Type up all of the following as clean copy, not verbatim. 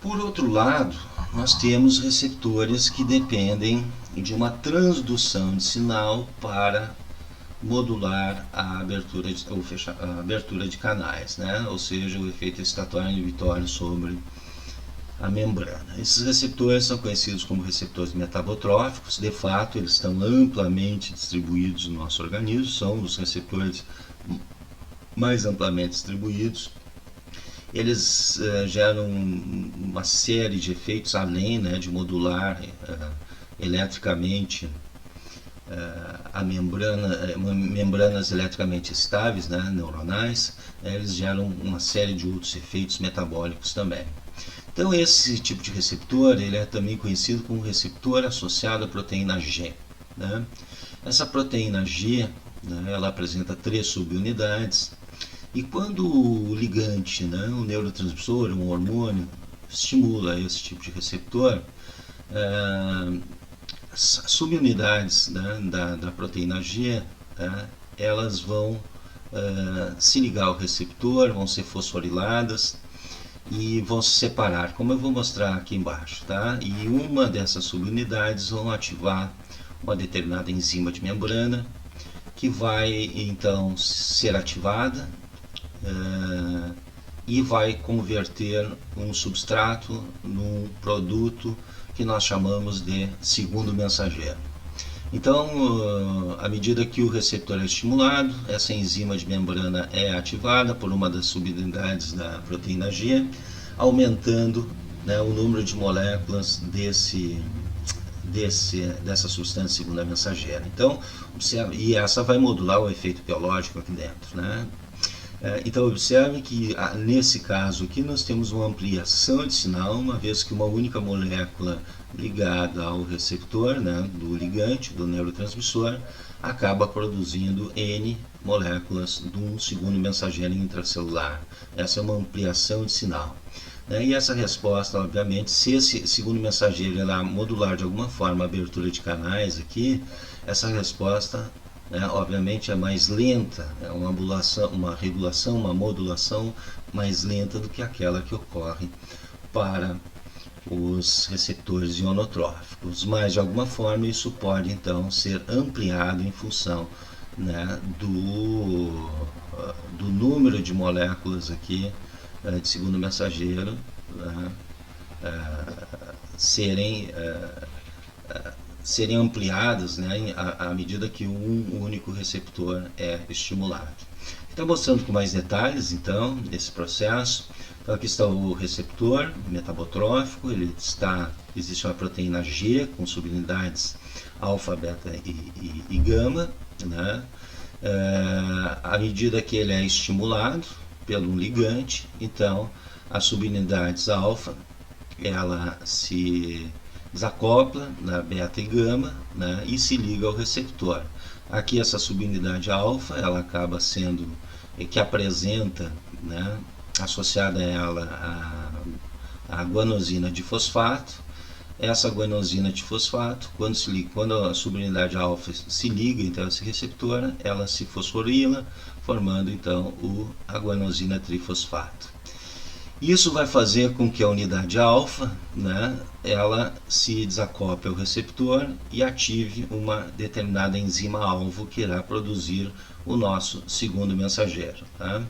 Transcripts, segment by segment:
Por outro lado, nós temos receptores que dependem de uma transdução de sinal para modular a abertura a abertura de canais, né? Ou seja, o efeito excitatório inibitório sobre a membrana. Esses receptores são conhecidos como receptores metabotróficos. De fato, eles estão amplamente distribuídos no nosso organismo, são os receptores mais amplamente distribuídos. Eles geram uma série de efeitos além, né, de modular eletricamente a membranas eletricamente estáveis, né, neuronais. Eles geram uma série de outros efeitos metabólicos também. Então esse tipo de receptor ele é também conhecido como receptor associado à proteína G, né? Essa proteína G, né, ela apresenta 3 subunidades. E quando o ligante, né, um neurotransmissor, um hormônio, estimula esse tipo de receptor, as subunidades, né, da proteína G, elas vão se ligar ao receptor, vão ser fosforiladas e vão se separar, como eu vou mostrar aqui embaixo, tá? E uma dessas subunidades vão ativar uma determinada enzima de membrana que vai então ser ativada e vai converter um substrato num produto que nós chamamos de segundo mensageiro. Então, à medida que o receptor é estimulado, essa enzima de membrana é ativada por uma das subunidades da proteína G, aumentando, né, o número de moléculas dessa substância segunda mensageira. Então, e essa vai modular o efeito biológico aqui dentro, né? Então observe que nesse caso aqui nós temos uma ampliação de sinal, uma vez que uma única molécula ligada ao receptor, né, do ligante, do neurotransmissor, acaba produzindo N moléculas de um segundo mensageiro intracelular. Essa é uma ampliação de sinal. E essa resposta, obviamente, se esse segundo mensageiro irá modular de alguma forma a abertura de canais aqui, essa resposta obviamente é mais lenta, é uma regulação, uma modulação mais lenta do que aquela que ocorre para os receptores ionotróficos, mas de alguma forma isso pode então ser ampliado em função, né, do número de moléculas aqui de segundo mensageiro, né, serem ampliadas, né, à medida que um único receptor é estimulado. Está mostrando com mais detalhes, então, esse processo. Então, aqui está o receptor metabotrófico, existe uma proteína G com subunidades alfa, beta e gama, né? À medida que ele é estimulado pelo ligante, então, as subunidades alfa, ela se desacopla na beta e gama, né, e se liga ao receptor. Aqui essa subunidade alfa, ela acaba sendo, que apresenta, né, associada a ela a guanosina de fosfato. Essa guanosina de fosfato, quando a subunidade alfa se liga então a esse receptor, ela se fosforila, formando então a guanosina trifosfato. Isso vai fazer com que a unidade alfa, né, ela se desacople ao receptor e ative uma determinada enzima alvo que irá produzir o nosso segundo mensageiro. Tá?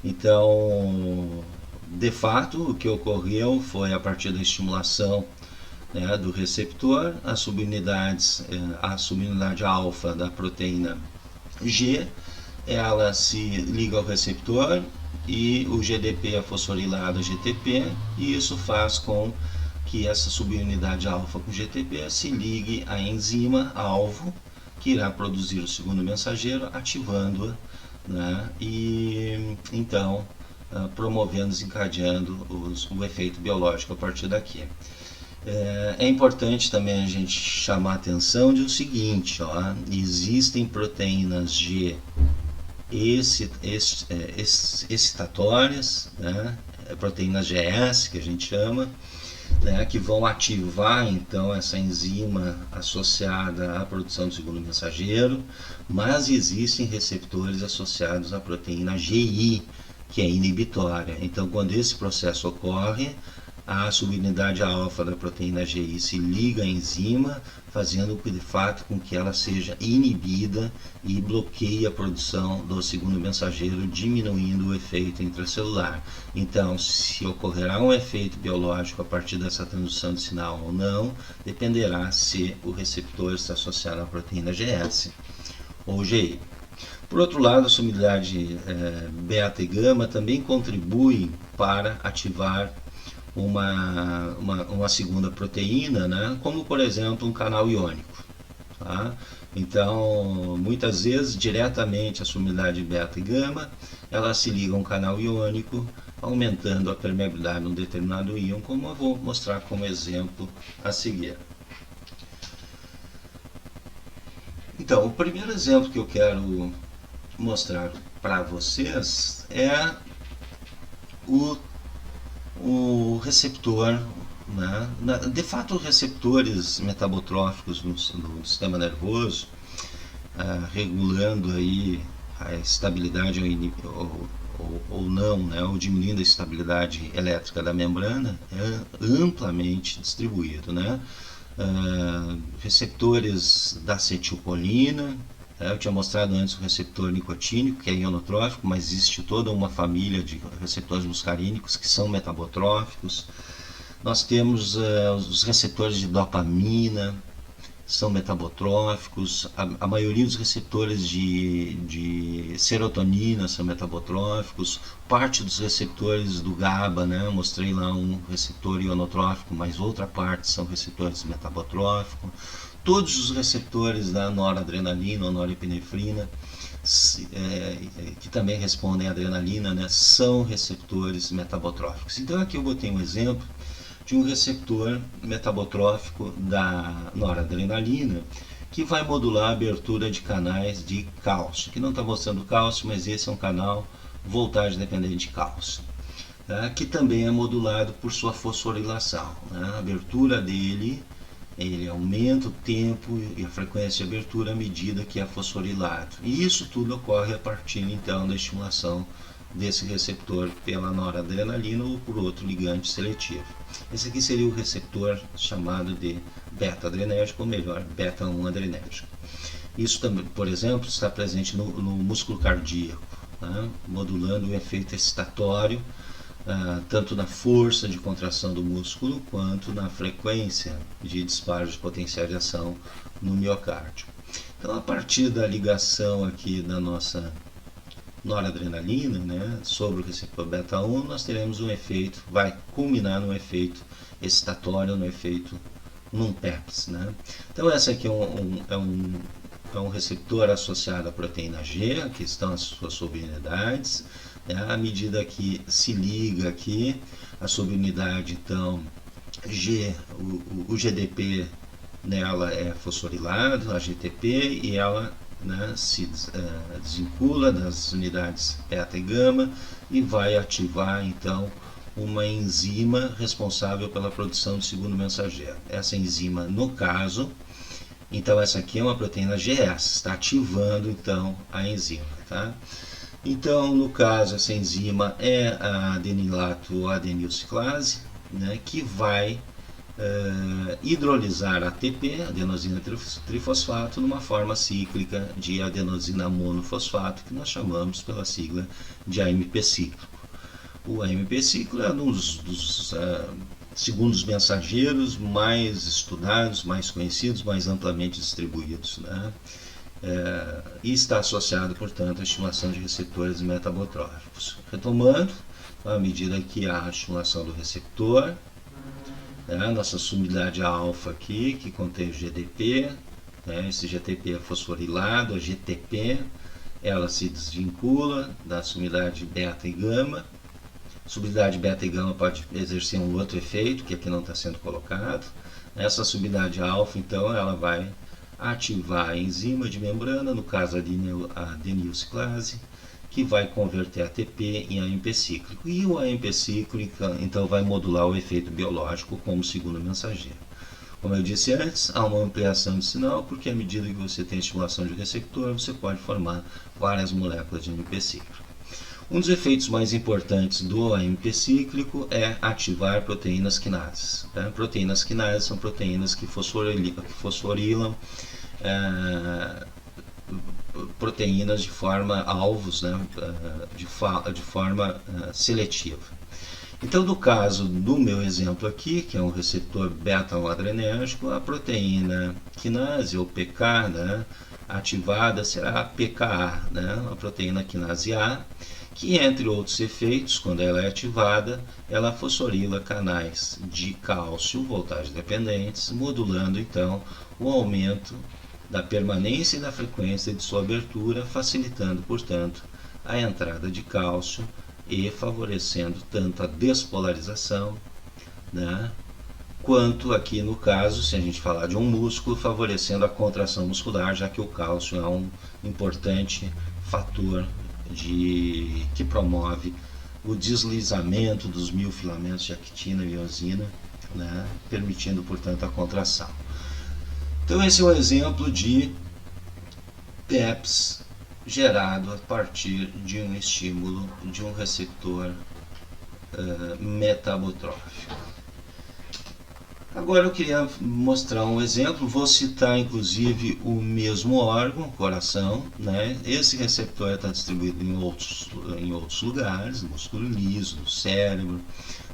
Então, de fato, o que ocorreu foi a partir da estimulação, né, do receptor, a subunidade alfa da proteína G, ela se liga ao receptor e o GDP é fosforilado a GTP, e isso faz com que essa subunidade alfa com GTP se ligue à enzima alvo que irá produzir o segundo mensageiro, ativando-a, né, e então promovendo, desencadeando o efeito biológico a partir daqui. É importante também a gente chamar a atenção de o seguinte, existem proteínas G excitatórias, né, proteínas GS que a gente chama, né, que vão ativar então essa enzima associada à produção do segundo mensageiro, mas existem receptores associados à proteína GI, que é inibitória. Então, quando esse processo ocorre, a subunidade alfa da proteína GI se liga à enzima, fazendo de fato com que ela seja inibida e bloqueie a produção do segundo mensageiro, diminuindo o efeito intracelular. Então, se ocorrerá um efeito biológico a partir dessa transdução de sinal ou não, dependerá se o receptor está associado à proteína GS ou GI. Por outro lado, a subunidade beta e gama também contribui para ativar uma segunda proteína, né? Como por exemplo um canal iônico. Tá? Então, muitas vezes, diretamente a subunidade beta e gama, elas se ligam a um canal iônico, aumentando a permeabilidade de um determinado íon, como eu vou mostrar como exemplo a seguir. Então, o primeiro exemplo que eu quero mostrar para vocês é o receptor, né? De fato, receptores metabotróficos no sistema nervoso, regulando aí a estabilidade ou não, né? Ou diminuindo a estabilidade elétrica da membrana, é amplamente distribuído, né? Receptores da acetilcolina. Eu tinha mostrado antes o receptor nicotínico, que é ionotrófico, mas existe toda uma família de receptores muscarínicos que são metabotróficos. Nós temos os receptores de dopamina, são metabotróficos. A maioria dos receptores de serotonina são metabotróficos. Parte dos receptores do GABA, né? Mostrei lá um receptor ionotrófico, mas outra parte são receptores metabotróficos. Todos os receptores da noradrenalina ou norepinefrina, que também respondem à adrenalina, né, são receptores metabotróficos. Então aqui eu botei um exemplo de um receptor metabotrófico da noradrenalina que vai modular a abertura de canais de cálcio. Aqui não está mostrando cálcio, mas esse é um canal voltagem dependente de cálcio, tá? Que também é modulado por sua fosforilação, né? A abertura dele, ele aumenta o tempo e a frequência de abertura à medida que é fosforilado. E isso tudo ocorre a partir então da estimulação desse receptor pela noradrenalina ou por outro ligante seletivo. Esse aqui seria o receptor chamado de beta-adrenérgico, ou melhor, beta-1 adrenérgico. Isso também, por exemplo, está presente no músculo cardíaco, né? Modulando o efeito excitatório, tanto na força de contração do músculo quanto na frequência de disparo de potencial de ação no miocárdio. Então, a partir da ligação aqui da nossa noradrenalina, né, sobre o receptor beta-1, nós teremos um efeito, vai culminar no efeito excitatório, no efeito NUMPEPS, né? Então, essa aqui é um receptor associado à proteína G, aqui estão as suas subunidades. À medida que se liga aqui, a subunidade, então, o GDP nela é fosforilado, a GTP, e ela, né, se desvincula das unidades beta e gama e vai ativar, então, uma enzima responsável pela produção do segundo mensageiro. Essa enzima, no caso, então essa aqui é uma proteína GS, está ativando, então, a enzima, tá? Então, no caso, essa enzima é a adenilato adenilciclase, né, que vai hidrolisar ATP, adenosina trifosfato, numa forma cíclica de adenosina monofosfato, que nós chamamos pela sigla de AMP cíclico. O AMP cíclico é um dos segundos mensageiros mais estudados, mais conhecidos, mais amplamente distribuídos, né? E está associado, portanto, à estimulação de receptores metabotróficos. Retomando, à medida que há a estimulação do receptor, a nossa subunidade alfa aqui, que contém o GDP, né, esse GTP é fosforilado, a GTP, ela se desvincula da subunidade beta e gama. A subunidade beta e gama pode exercer um outro efeito, que aqui não está sendo colocado. Essa subunidade alfa, então, ela vai ativar a enzima de membrana, no caso a adenilciclase, que vai converter ATP em AMP cíclico. E o AMP cíclico, então, vai modular o efeito biológico como segundo mensageiro. Como eu disse antes, há uma ampliação de sinal, porque à medida que você tem estimulação de receptor, você pode formar várias moléculas de AMP cíclico. Um dos efeitos mais importantes do AMP cíclico é ativar proteínas quinases. Né? Proteínas quinases são proteínas que fosforilam proteínas de forma alvos, né? de forma seletiva. Então, no caso do meu exemplo aqui, que é um receptor beta-adrenérgico, a proteína quinase, ou PK, né, ativada será a PKA, né, a proteína quinase A, que, entre outros efeitos, quando ela é ativada, ela fosforila canais de cálcio voltagem dependentes, modulando, então, o aumento da permanência e da frequência de sua abertura, facilitando, portanto, a entrada de cálcio e favorecendo tanto a despolarização, né, quanto aqui no caso, se a gente falar de um músculo, favorecendo a contração muscular, já que o cálcio é um importante fator que promove o deslizamento dos miofilamentos de actina e miosina, né, permitindo, portanto, a contração. Então esse é um exemplo de PEPs gerado a partir de um estímulo de um receptor metabotrófico. Agora eu queria mostrar um exemplo, vou citar inclusive o mesmo órgão, o coração, né? Esse receptor está distribuído em outros lugares, no músculo liso, no cérebro.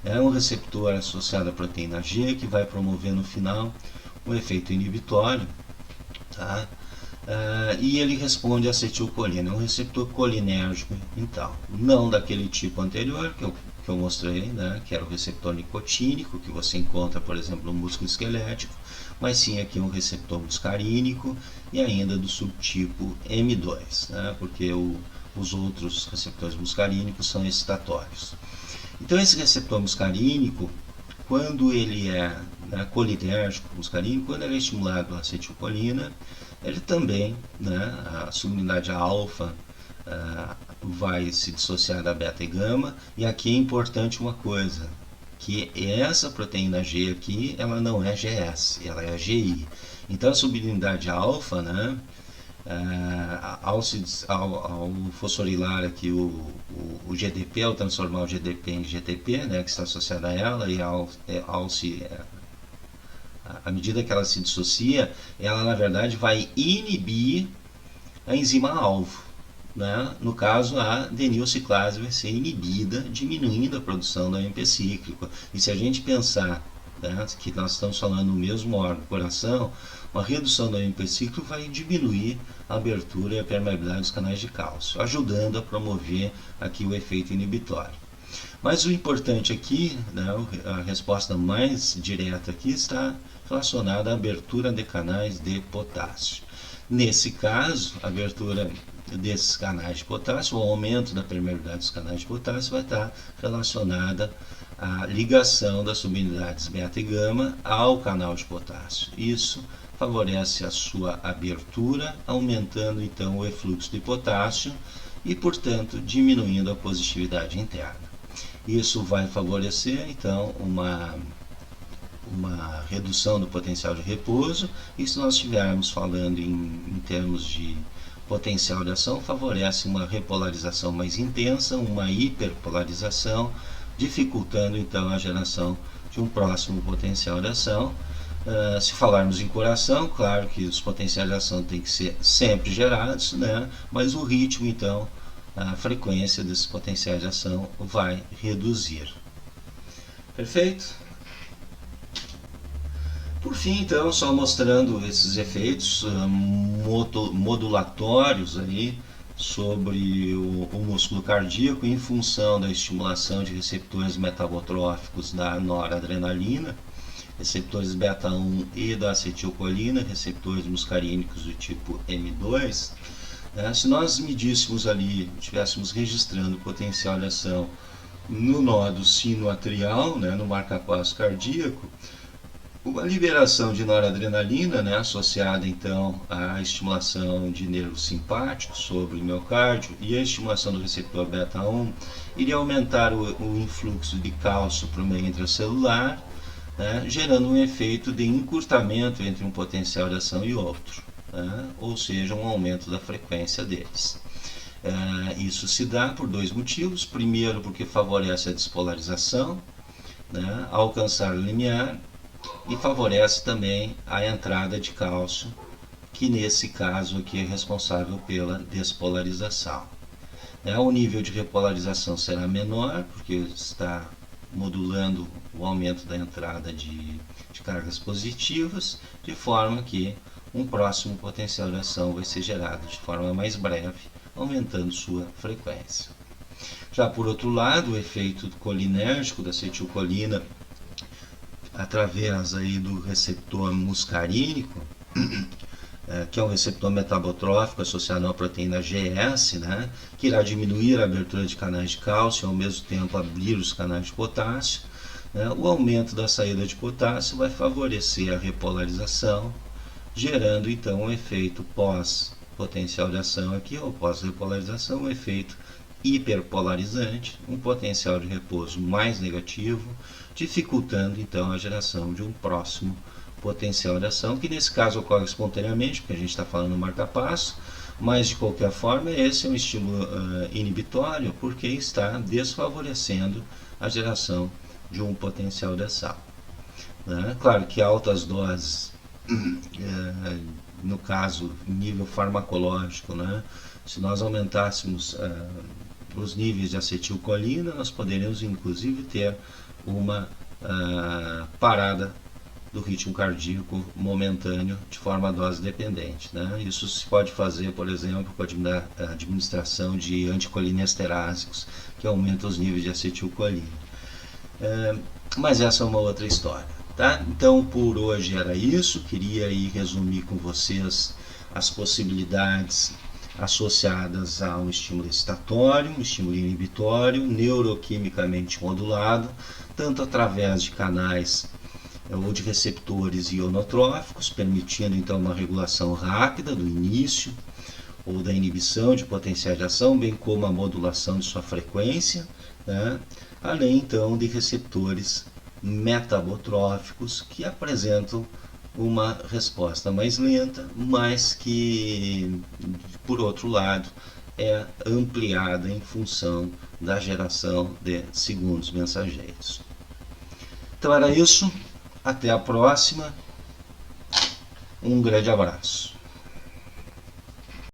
É um receptor associado à proteína G que vai promover no final um efeito inibitório, tá? E ele responde à acetilcolina, é um receptor colinérgico, então, não daquele tipo anterior que eu mostrei, né, que era o receptor nicotínico, que você encontra, por exemplo, no músculo esquelético, mas sim aqui um receptor muscarínico e ainda do subtipo M2, né, porque os outros receptores muscarínicos são excitatórios. Então esse receptor muscarínico, quando ele é colinérgico, muscarínico, quando ele é estimulado pela acetilcolina, ele também, né, a subunidade alfa vai se dissociar da beta e gama, e aqui é importante uma coisa, que essa proteína G aqui, ela não é GS, ela é GI. Então a subunidade alfa, né, ao fosforilar aqui o GDP, ao transformar o GDP em GTP, né, que está associado a ela, e à medida que ela se dissocia, ela na verdade vai inibir a enzima alvo, né? No caso, a denilciclase vai ser inibida, diminuindo a produção do AMP cíclico. E se a gente pensar, né, que nós estamos falando no mesmo órgão, coração, uma redução do AMP cíclico vai diminuir a abertura e a permeabilidade dos canais de cálcio, ajudando a promover aqui o efeito inibitório. Mas o importante aqui, né, a resposta mais direta aqui está relacionada à abertura de canais de potássio. Nesse caso, a abertura desses canais de potássio, o aumento da permeabilidade dos canais de potássio vai estar relacionada à ligação das subunidades beta e gama ao canal de potássio. Isso favorece a sua abertura, aumentando então o efluxo de potássio e, portanto, diminuindo a positividade interna. Isso vai favorecer então uma redução do potencial de repouso, e se nós estivermos falando em termos de potencial de ação, favorece uma repolarização mais intensa, uma hiperpolarização, dificultando então a geração de um próximo potencial de ação. Se falarmos em coração, claro que os potenciais de ação têm que ser sempre gerados, né? Mas o ritmo, então, a frequência desses potenciais de ação vai reduzir. Perfeito? Por fim, então, só mostrando esses efeitos modulatórios aí sobre o músculo cardíaco em função da estimulação de receptores metabotróficos da noradrenalina, receptores beta-1 e da acetilcolina, receptores muscarínicos do tipo M2. Se nós medíssemos ali, estivéssemos registrando o potencial de ação no nódo sinoatrial, né, no marcapasso cardíaco, uma liberação de noradrenalina, né, associada então à estimulação de nervos simpáticos sobre o miocárdio e a estimulação do receptor beta-1, iria aumentar o influxo de cálcio para o meio intracelular, né, gerando um efeito de encurtamento entre um potencial de ação e outro, né, ou seja, um aumento da frequência deles. Isso se dá por dois motivos. Primeiro, porque favorece a despolarização, né, alcançar o limiar, e favorece também a entrada de cálcio, que nesse caso aqui é responsável pela despolarização. O nível de repolarização será menor, porque está modulando o aumento da entrada de cargas positivas, de forma que um próximo potencial de ação vai ser gerado de forma mais breve, aumentando sua frequência. Já por outro lado, o efeito colinérgico da acetilcolina através aí do receptor muscarínico, que é um receptor metabotrófico associado à proteína GS, né, que irá diminuir a abertura de canais de cálcio e ao mesmo tempo abrir os canais de potássio. O aumento da saída de potássio vai favorecer a repolarização, gerando então um efeito pós-potencial de ação aqui, ou pós-repolarização, um efeito hiperpolarizante, um potencial de repouso mais negativo, dificultando então a geração de um próximo potencial de ação, que nesse caso ocorre espontaneamente, porque a gente está falando no marca-passo, mas de qualquer forma esse é um estímulo inibitório, porque está desfavorecendo a geração de um potencial de ação. Claro que altas doses, no caso nível farmacológico, se nós aumentássemos os níveis de acetilcolina, nós poderíamos inclusive ter uma parada do ritmo cardíaco momentâneo de forma dose dependente. Isso se pode fazer, por exemplo, com a administração de anticolinesterásicos, que aumenta os níveis de acetilcolina. Mas essa é uma outra história. Então, por hoje era isso. Queria aí resumir com vocês as possibilidades associadas a um estímulo excitatório, um estímulo inibitório, neuroquimicamente modulado, tanto através de canais ou de receptores ionotróficos, permitindo então uma regulação rápida do início ou da inibição de potenciais de ação, bem como a modulação de sua frequência, além então de receptores metabotróficos que apresentam uma resposta mais lenta, mas que, por outro lado, é ampliada em função da geração de segundos mensageiros. Então era isso. Até a próxima. Um grande abraço.